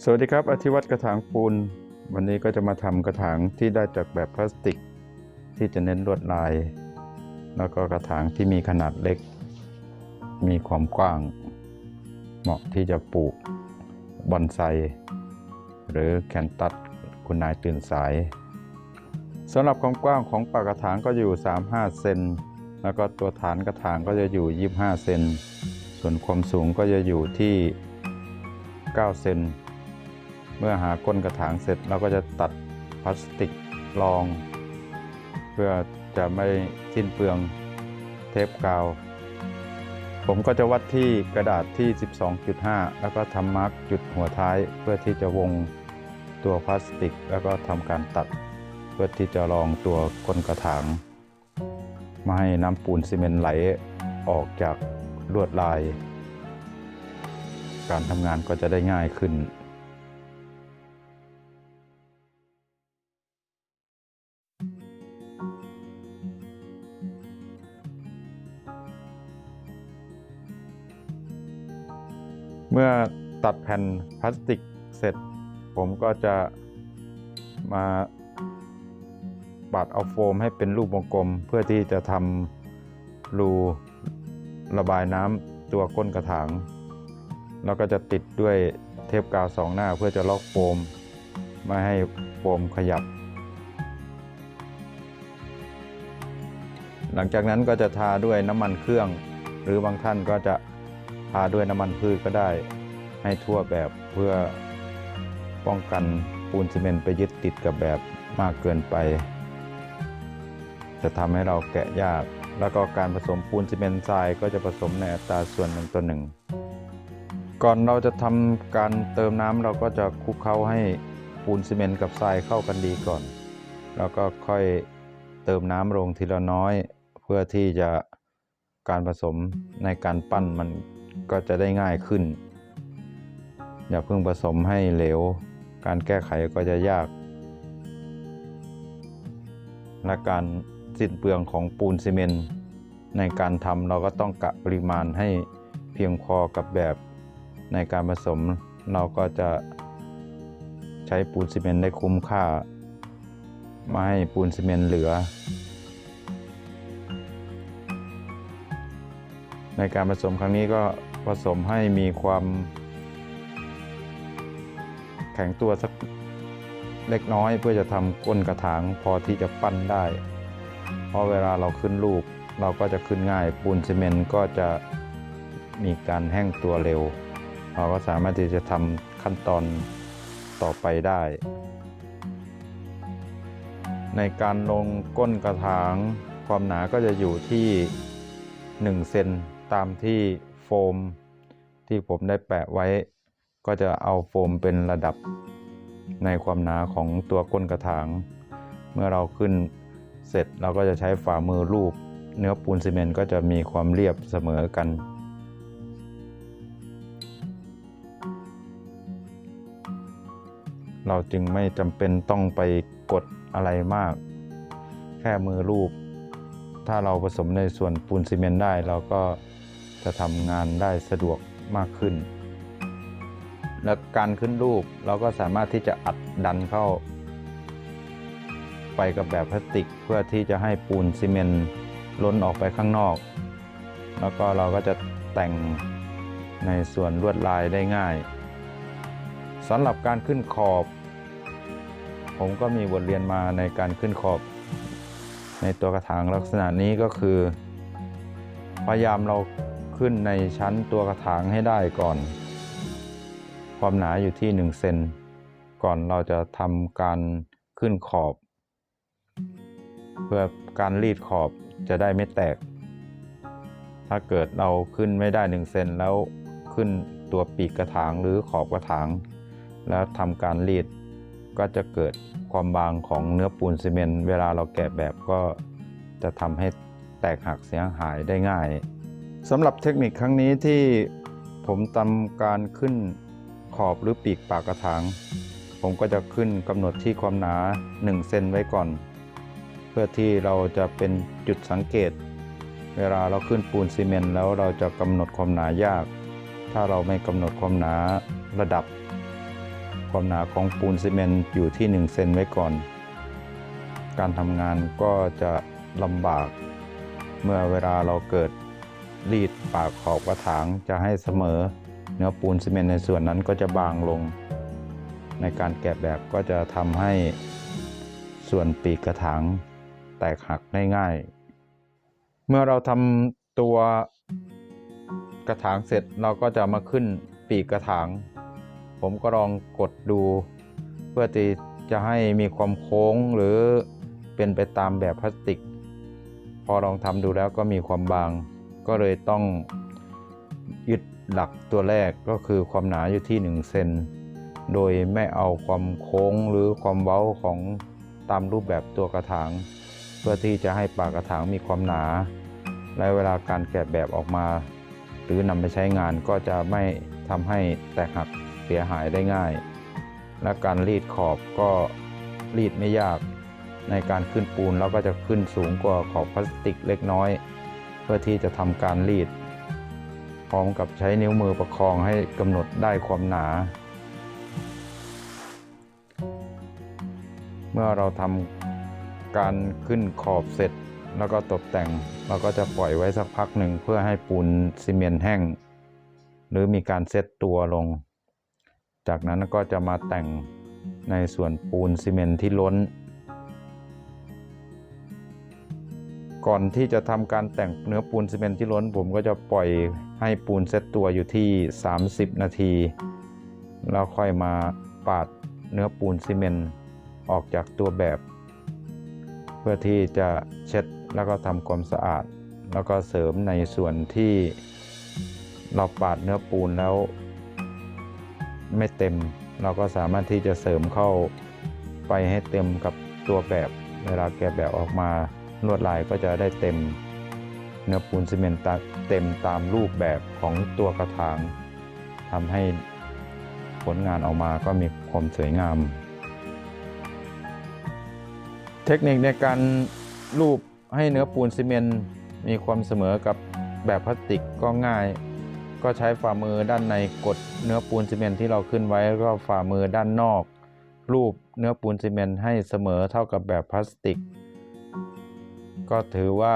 สวัสดีครับอธิวัตรกระถางปูนวันนี้ก็จะมาทำกระถางที่ได้จากแบบพลาสติกที่จะเน้นลวดลายแล้วก็กระถางที่มีขนาดเล็กมีความกว้างเหมาะที่จะปลูกบอนไซหรือแคนตัสคุณนายตื่นสายสำหรับความกว้างของปากกระถางก็อยู่35 เซนแล้วก็ตัวฐานกระถางก็จะอยู่25 เซนส่วนความสูงก็จะอยู่ที่9 เซนเมื่อหาก้นกระถางเสร็จเราก็จะตัดพลาสติกรองเพื่อจะไม่สิ้นเปลืองเทปกาวผมก็จะวัดที่กระดาษที่ 12.5 แล้วก็ทำมาร์กจุดหัวท้ายเพื่อที่จะวงตัวพลาสติกแล้วก็ทำการตัดเพื่อที่จะรองตัวก้นกระถางไม่ให้น้ำปูนซีเมนต์ไหลออกจากลวดลายการทำงานก็จะได้ง่ายขึ้นเมื่อตัดแผ่นพลาสติกเสร็จผมก็จะมาปาดเอาโฟมให้เป็นรูปวงกลมเพื่อที่จะทำรูระบายน้ำตัวก้นกระถางแล้วก็จะติดด้วยเทปกาว2 หน้าเพื่อจะล็อกโฟมไม่ให้โฟมขยับหลังจากนั้นก็จะทาด้วยน้ำมันเครื่องหรือบางท่านก็จะทาด้วยน้ำมันพืชก็ได้ให้ทั่วแบบเพื่อป้องกันปูนซีเมนต์ไปยึดติดกับแบบมากเกินไปจะทำให้เราแกะยากแล้วก็การผสมปูนซีเมนต์ทรายก็จะผสมในอัตราส่วน1:1ก่อนเราจะทำการเติมน้ำเราก็จะคลุกเคล้าให้ปูนซีเมนต์กับทรายเข้ากันดีก่อนแล้วก็ค่อยเติมน้ำลงทีละน้อยเพื่อที่จะการผสมในการปั้นมันก็จะได้ง่ายขึ้นอย่าเพิ่งผสมให้เหลวการแก้ไขก็จะยากและการสิ้นเปลืองของปูนซีเมนต์ในการทำเราก็ต้องกะปริมาณให้เพียงพอกับแบบในการผสมเราก็จะใช้ปูนซีเมนต์ได้คุ้มค่าไม่ให้ปูนซีเมนต์เหลือในการผสมครั้งนี้ก็ผสมให้มีความแข็งตัวสักเล็กน้อยเพื่อจะทำก้นกระถางพอที่จะปั้นได้เพราะเวลาเราขึ้นรูปเราก็จะขึ้นง่ายปูนซีเมนต์ก็จะมีการแห้งตัวเร็วเราก็สามารถที่จะทำขั้นตอนต่อไปได้ในการลงก้นกระถางความหนาก็จะอยู่ที่1 เซนตามที่โฟมที่ผมได้แปะไว้ก็จะเอาโฟมเป็นระดับในความหนาของตัวก้นกระถางเมื่อเราขึ้นเสร็จเราก็จะใช้ฝ่ามือลูบเนื้อปูนซีเมนต์ก็จะมีความเรียบเสมอกันเราจึงไม่จำเป็นต้องไปกดอะไรมากแค่มือลูบถ้าเราผสมในส่วนปูนซีเมนต์ได้เราก็จะทำงานได้สะดวกมากขึ้นและการขึ้นรูปเราก็สามารถที่จะอัดดันเข้าไปกับแบบพลาสติกเพื่อที่จะให้ปูนซีเมนต์ล้นออกไปข้างนอกแล้วก็เราก็จะแต่งในส่วนลวดลายได้ง่ายสำหรับการขึ้นขอบผมก็มีบทเรียนมาในการขึ้นขอบในตัวกระถางลักษณะนี้ก็คือพยายามเราขึ้นในชั้นตัวกระถางให้ได้ก่อนความหนาอยู่ที่1 เซนก่อนเราจะทำการขึ้นขอบเพื่อการรีดขอบจะได้ไม่แตกถ้าเกิดเราขึ้นไม่ได้1 เซนแล้วขึ้นตัวปีกกระถางหรือขอบกระถางแล้วทำการรีดก็จะเกิดความบางของเนื้อปูนซีเมนต์เวลาเราแกะแบบก็จะทำให้แตกหักเสียหายได้ง่ายสำหรับเทคนิคครั้งนี้ที่ผมทำการขึ้นขอบหรือปีกปากกระถางผมก็จะขึ้นกำหนดที่ความหนา1 เซนไว้ก่อนเพื่อที่เราจะเป็นจุดสังเกตเวลาเราขึ้นปูนซีเมนต์แล้วเราจะกำหนดความหนายากถ้าเราไม่กำหนดความหนาระดับ ความหนาของปูนซีเมนต์อยู่ที่1 เซนไว้ก่อนการทำงานก็จะลำบากเมื่อเวลาเราเกิดรีดปากขอบกระถางจะให้เสมอเนื้อปูนซีเมนต์ในส่วนนั้นก็จะบางลงในการแกะแบบก็จะทำให้ส่วนปีกกระถางแตกหักได้ง่ายเมื่อเราทำตัวกระถางเสร็จเราก็จะมาขึ้นปีกกระถางผมก็ลองกดดูเพื่อที่จะให้มีความโค้งหรือเป็นไปตามแบบพลาสติกพอลองทำดูแล้วก็มีความบางก็เลยต้องยึดหลักตัวแรกก็คือความหนาอยู่ที่1 เซนโดยไม่เอาความโค้งหรือความเว้าของตามรูปแบบตัวกระถางเพื่อที่จะให้ปากกระถางมีความหนาและเวลาการแกะแบบออกมาหรือนำไปใช้งานก็จะไม่ทำให้แตกหักเสียหายได้ง่ายและการรีดขอบก็รีดไม่ยากในการขึ้นปูนเราก็จะขึ้นสูงกว่าขอบพลาสติกเล็กน้อยเพื่อที่จะทำการรีดพร้อมกับใช้นิ้วมือประคองให้กำหนดได้ความหนาเมื่อเราทำการขึ้นขอบเสร็จแล้วก็ตกแต่งเราก็จะปล่อยไว้สักพักหนึ่งเพื่อให้ปูนซีเมนต์แห้งหรือมีการเซตตัวลงจากนั้นก็จะมาแต่งในส่วนปูนซีเมนต์ที่ล้นก่อนที่จะทำการแต่งเนื้อปูนซีเมนต์ที่ล้นผมก็จะปล่อยให้ปูนเซตตัวอยู่ที่30 นาทีแล้วค่อยมาปาดเนื้อปูนซีเมนต์ออกจากตัวแบบเพื่อที่จะเช็ดแล้วก็ทำความสะอาดแล้วก็เสริมในส่วนที่เราปาดเนื้อปูนแล้วไม่เต็มเราก็สามารถที่จะเสริมเข้าไปให้เต็มกับตัวแบบเวลาแกะแบบออกมาลวดลายก็จะได้เต็มเนื้อปูนซีเมนต์เต็มตามรูปแบบของตัวกระถางทำให้ผลงานออกมาก็มีความสวยงามเทคนิคในการรูปให้เนื้อปูนซีเมนต์มีความเสมอกับแบบพลาสติกก็ง่ายก็ใช้ฝ่ามือด้านในกดเนื้อปูนซีเมนต์ที่เราขึ้นไว้แล้วก็ฝ่ามือด้านนอกรูปเนื้อปูนซีเมนต์ให้เสมอเท่ากับแบบพลาสติกก็ถือว่า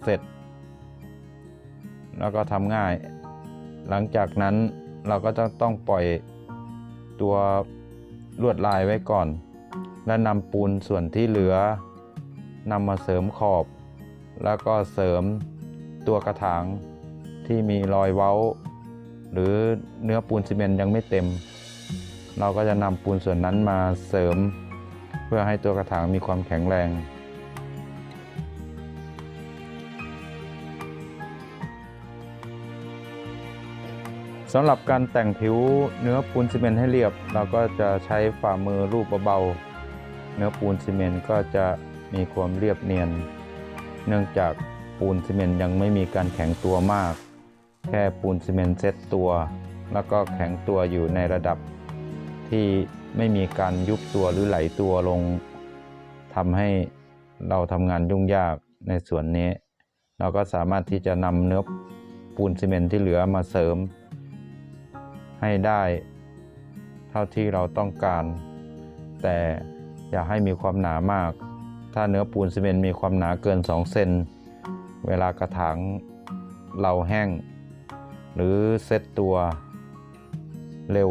เสร็จแล้วก็ทำง่ายหลังจากนั้นเราก็จะต้องปล่อยตัวลวดลายไว้ก่อนและนำปูนส่วนที่เหลือนำมาเสริมขอบแล้วก็เสริมตัวกระถางที่มีรอยเว้าหรือเนื้อปูนซีเมนต์ยังไม่เต็มเราก็จะนำปูนส่วนนั้นมาเสริมเพื่อให้ตัวกระถางมีความแข็งแรงสำหรับการแต่งผิวเนื้อปูนซีเมนต์ให้เรียบเราก็จะใช้ฝ่ามือรูปเบาๆเนื้อปูนซีเมนต์ก็จะมีความเรียบเนียนเนื่องจากปูนซีเมนต์ยังไม่มีการแข็งตัวมากแค่ปูนซีเมนต์เซตตัวแล้วก็แข็งตัวอยู่ในระดับที่ไม่มีการยุบตัวหรือไหลตัวลงทำให้เราทำงานยุ่งยากในส่วนนี้เราก็สามารถที่จะนำเนื้อปูนซีเมนต์ที่เหลือมาเสริมให้ได้เท่าที่เราต้องการแต่อย่าให้มีความหนามากถ้าเนื้อปูนซีเมนต์มีความหนาเกิน2 เซนเวลากระถางเราแห้งหรือเซตตัวเร็ว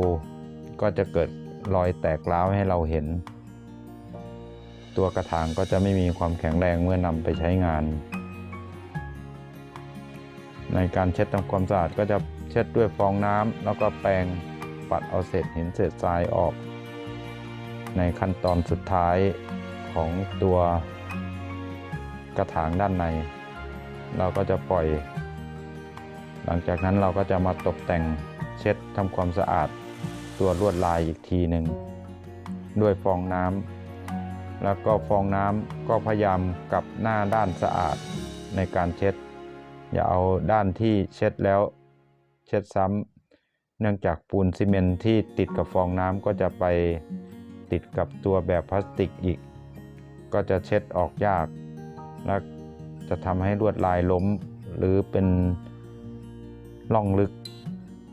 ก็จะเกิดรอยแตกร้าวให้เราเห็นตัวกระถางก็จะไม่มีความแข็งแรงเมื่อนำไปใช้งานในการเช็ดทำความสะอาดก็จะเช็ดด้วยฟองน้ำแล้วก็แปรงปัดเอาเศษหินเศษทรายออกในขั้นตอนสุดท้ายของตัวกระถางด้านในเราก็จะปล่อยหลังจากนั้นเราก็จะมาตกแต่งเช็ดทำความสะอาดตัวลวดลายอีกทีหนึ่งด้วยฟองน้ำแล้วก็ฟองน้ำก็พยายามกลับหน้าด้านสะอาดในการเช็ดอย่าเอาด้านที่เช็ดแล้วเช็ดซ้ำเนื่องจากปูนซีเมนต์ที่ติดกับฟองน้ำก็จะไปติดกับตัวแบบพลาสติกอีกก็จะเช็ดออกยากและจะทำให้ลวดลายล้มหรือเป็นร่องลึก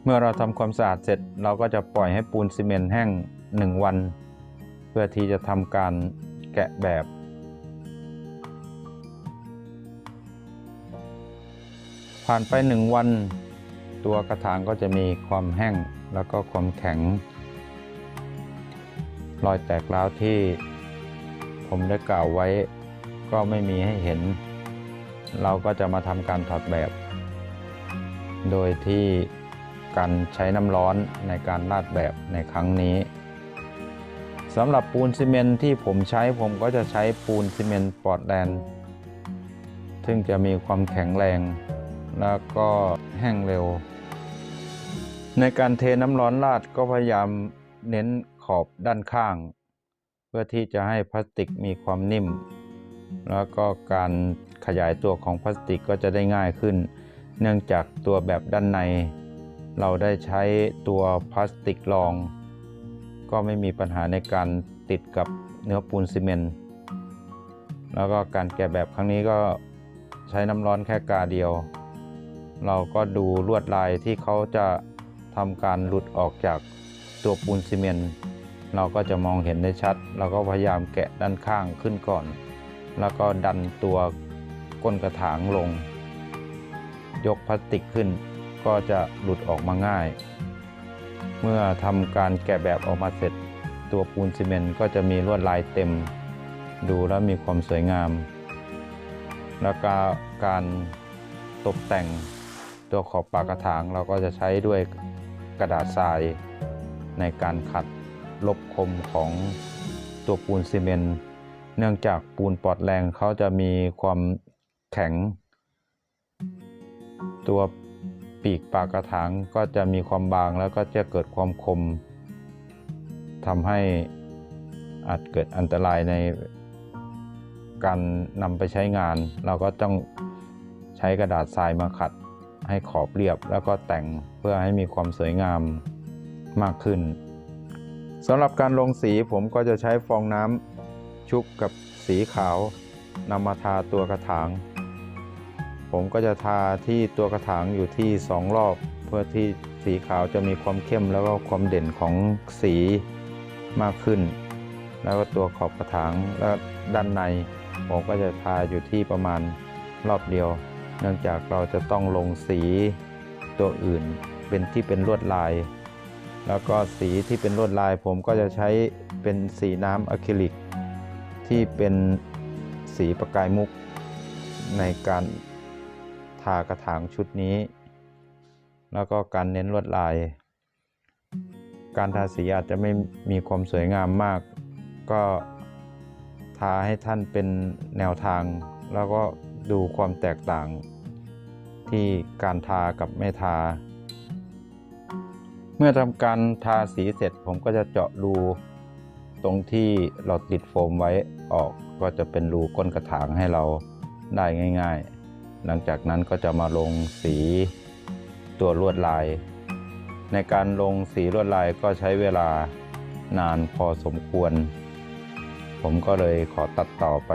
เมื่อเราทำความสะอาดเสร็จเราก็จะปล่อยให้ปูนซีเมนต์แห้ง1 วันเพื่อที่จะทำการแกะแบบผ่านไป1 วันตัวกระถางก็จะมีความแห้งแล้วก็ความแข็งรอยแตกร้าวที่ผมได้กล่าวไว้ก็ไม่มีให้เห็นเราก็จะมาทำการถอดแบบโดยที่การใช้น้ำร้อนในการลาดแบบในครั้งนี้สำหรับปูนซีเมนต์ที่ผมใช้ผมก็จะใช้ปูนซีเมนต์ปอร์ตแลนด์ซึ่งจะมีความแข็งแรงแล้วก็แห้งเร็วในการเทน้ำร้อนราดก็พยายามเน้นขอบด้านข้างเพื่อที่จะให้พลาสติกมีความนิ่มแล้วก็การขยายตัวของพลาสติกก็จะได้ง่ายขึ้นเนื่องจากตัวแบบด้านในเราได้ใช้ตัวพลาสติกรองก็ไม่มีปัญหาในการติดกับเนื้อปูนซีเมนต์แล้วก็การแกะแบบครั้งนี้ก็ใช้น้ำร้อนแค่กาเดียวเราก็ดูลวดลายที่เขาจะทำการหลุดออกจากตัวปูนซีเมนต์เราก็จะมองเห็นได้ชัดเราก็พยายามแกะด้านข้างขึ้นก่อนแล้วก็ดันตัวก้นกระถางลงยกพลาสติกขึ้นก็จะหลุดออกมาง่ายเมื่อทำการแกะแบบออกมาเสร็จตัวปูนซีเมนต์ก็จะมีลวดลายเต็มดูแล้วมีความสวยงามแล้วก็การตกแต่งตัวขอบปากกระถางเราก็จะใช้ด้วยกระดาษทรายในการขัดลบคมของตัวปูนซีเมนต์เนื่องจากปูนปอร์ตแลนด์เขาจะมีความแข็งตัวปีกปากกระถางก็จะมีความบางแล้วก็จะเกิดความคมทำให้อาจเกิดอันตรายในการนำไปใช้งานเราก็ต้องใช้กระดาษทรายมาขัดให้ขอบเรียบแล้วก็แต่งเพื่อให้มีความสวยงามมากขึ้นสำหรับการลงสีผมก็จะใช้ฟองน้ำชุบกับสีขาวนำมาทาตัวกระถางผมก็จะทาที่ตัวกระถางอยู่ที่2 รอบเพื่อที่สีขาวจะมีความเข้มแล้วก็ความเด่นของสีมากขึ้นแล้วก็ตัวขอบกระถางและด้านในผมก็จะทาอยู่ที่ประมาณรอบเดียวเนื่องจากเราจะต้องลงสีตัวอื่นเป็นลวดลายแล้วก็สีที่เป็นลวดลายผมก็จะใช้เป็นสีน้ำอะคริลิกที่เป็นสีประกายมุกในการทากระถางชุดนี้แล้วก็การเน้นลวดลายการทาสีอาจจะไม่มีความสวยงามมากก็ทาให้ท่านเป็นแนวทางแล้วก็ดูความแตกต่างที่การทากับไม่ทาเมื่อทำการทาสีเสร็จผมก็จะเจาะรูตรงที่เราติดโฟมไว้ออกก็จะเป็นรูก้นกระถางให้เราได้ง่ายๆหลังจากนั้นก็จะมาลงสีตัวลวดลายในการลงสีลวดลายก็ใช้เวลานานพอสมควรผมก็เลยขอตัดต่อไป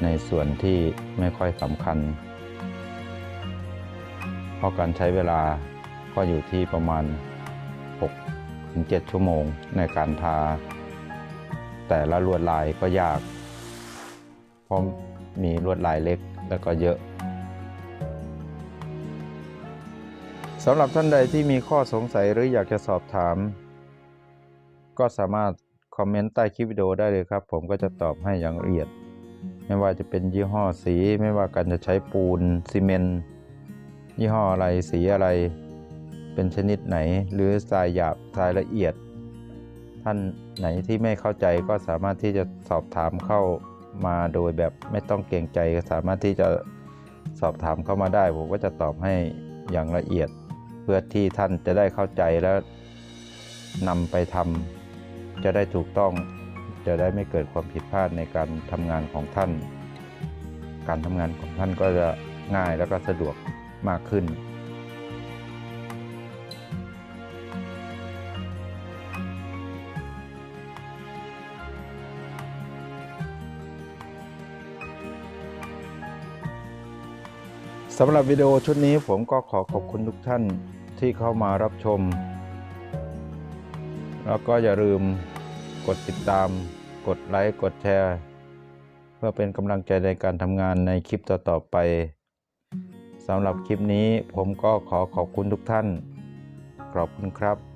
ในส่วนที่ไม่ค่อยสำคัญเพราะการใช้เวลาก็อยู่ที่ประมาณ 6-7 ชั่วโมงในการทาแต่ละลวดลายก็ยากเพราะมีลวดลายเล็กแล้วก็เยอะสำหรับท่านใดที่มีข้อสงสัยหรืออยากจะสอบถามก็สามารถคอมเมนต์ใต้คลิปวิดีโอได้เลยครับผมก็จะตอบให้อย่างละเอียดไม่ว่าจะเป็นยี่ห้อสีไม่ว่าการจะใช้ปูนซีเมนต์ยี่ห้ออะไรสีอะไรเป็นชนิดไหนหรือทรายหยาบทรายละเอียดท่านไหนที่ไม่เข้าใจก็สามารถที่จะสอบถามเข้ามาโดยแบบไม่ต้องเกรงใจก็สามารถที่จะสอบถามเข้ามาได้ผมก็จะตอบให้อย่างละเอียดเพื่อที่ท่านจะได้เข้าใจแล้วนำไปทำจะได้ถูกต้องจะได้ไม่เกิดความผิดพลาดในการทำงานของท่านการทำงานของท่านก็จะง่ายแล้วก็สะดวกมากขึ้นสำหรับวิดีโอชุดนี้ผมก็ขอขอบคุณทุกท่าน ที่เข้ามารับชม แล้วก็อย่าลืมกดติดตามกดไลค์กดแชร์เพื่อเป็นกำลังใจในการทำงานในคลิปต่อๆไปสำหรับคลิปนี้ผมก็ขอขอบคุณทุกท่านขอบคุณครับ